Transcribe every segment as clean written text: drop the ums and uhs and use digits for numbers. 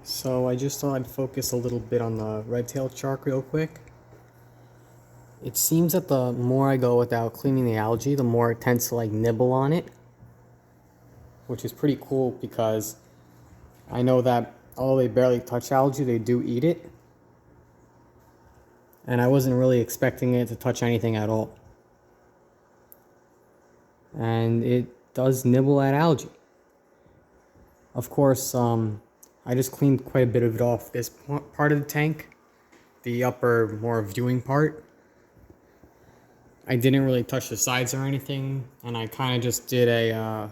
So I just thought I'd focus a little bit on the red-tailed shark real quick. It seems that the more I go without cleaning the algae, the more it tends to nibble on it, which is pretty cool because I know that although they barely touch algae, they do eat it. And I wasn't really expecting it to touch anything at all. And it does nibble at algae. Of course, I just cleaned quite a bit of it off this part of the tank, the upper, more viewing part. I didn't really touch the sides or anything, and I kind of just did a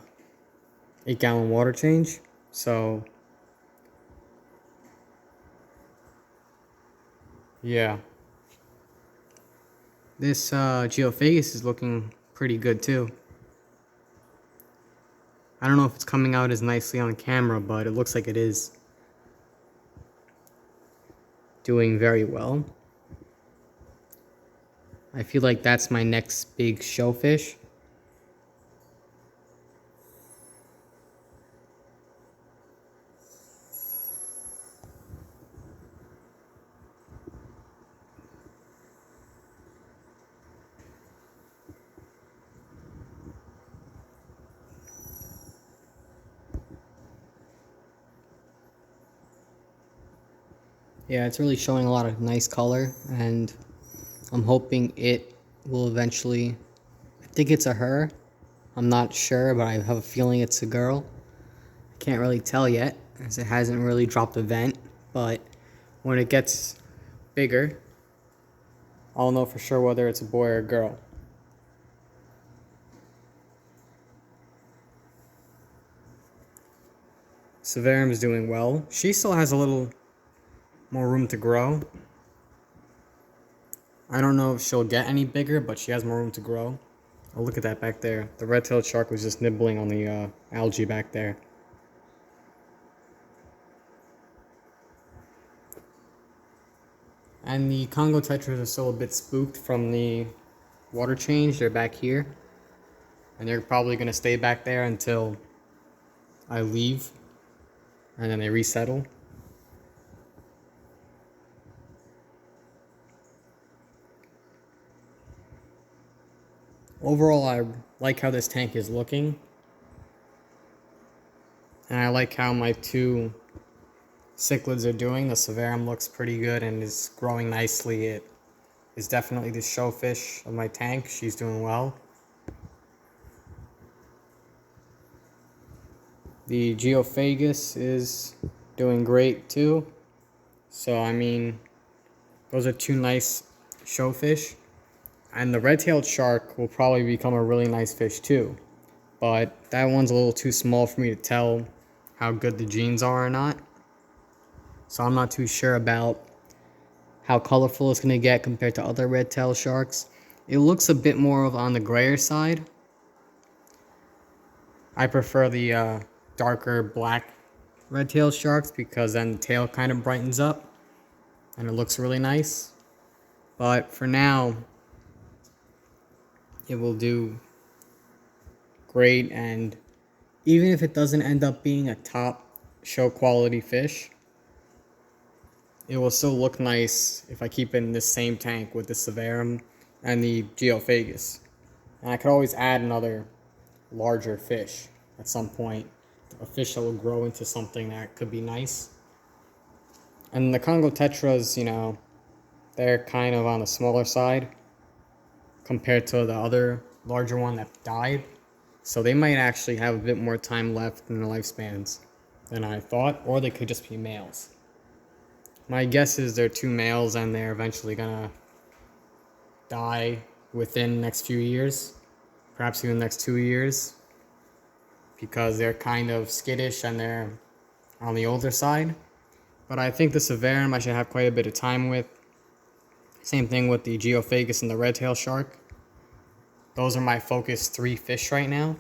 8-gallon water change. So, yeah. This geophagus is looking pretty good too. I don't know if it's coming out as nicely on camera, but it looks like it is. Doing very well. I feel like that's my next big shellfish. Yeah, it's really showing a lot of nice color, and I'm hoping it will eventually, I think it's a her. I'm not sure, but I have a feeling it's a girl. I can't really tell yet, as it hasn't really dropped a vent, but when it gets bigger, I'll know for sure whether it's a boy or a girl. Severum is doing well. She still has a little more room to grow. I don't know if she'll get any bigger, but she has more room to grow. Oh, look at that back there. The red-tailed shark was just nibbling on the algae back there. And the Congo tetras are still a bit spooked from the water change. They're back here. And they're probably going to stay back there until I leave. And then they resettle. Overall, I like how this tank is looking. And I like how my two cichlids are doing. The severum looks pretty good and is growing nicely. It is definitely the showfish of my tank. She's doing well. The geophagus is doing great too. So, I mean, those are two nice showfish. And the red-tailed shark will probably become a really nice fish too. But that one's a little too small for me to tell how good the genes are or not. So I'm not too sure about how colorful it's going to get compared to other red-tailed sharks. It looks a bit more on the grayer side. I prefer the darker black red-tailed sharks because then the tail kind of brightens up and it looks really nice. But for now, it will do great, and even if it doesn't end up being a top show quality fish, it will still look nice if I keep it in this same tank with the severum and the geophagus. And I could always add another larger fish at some point, a fish that will grow into something that could be nice. And the Congo tetras, you know, they're kind of on the smaller side compared to the other larger one that died. So they might actually have a bit more time left in their lifespans than I thought, or they could just be males. My guess is they're two males and they're eventually gonna die within the next few years, perhaps even the next 2 years, because they're kind of skittish and they're on the older side. But I think the severum I should have quite a bit of time with. Same thing with the geophagus and the red-tailed shark. Those are my focus 3 fish right now.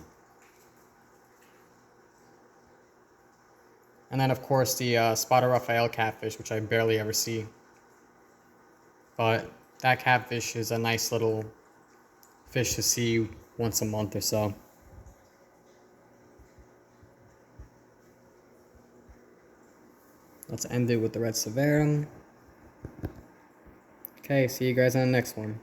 And then, of course, the spotted Raphael catfish, which I barely ever see. But that catfish is a nice little fish to see once a month or so. Let's end it with the red severum. Okay, see you guys on the next one.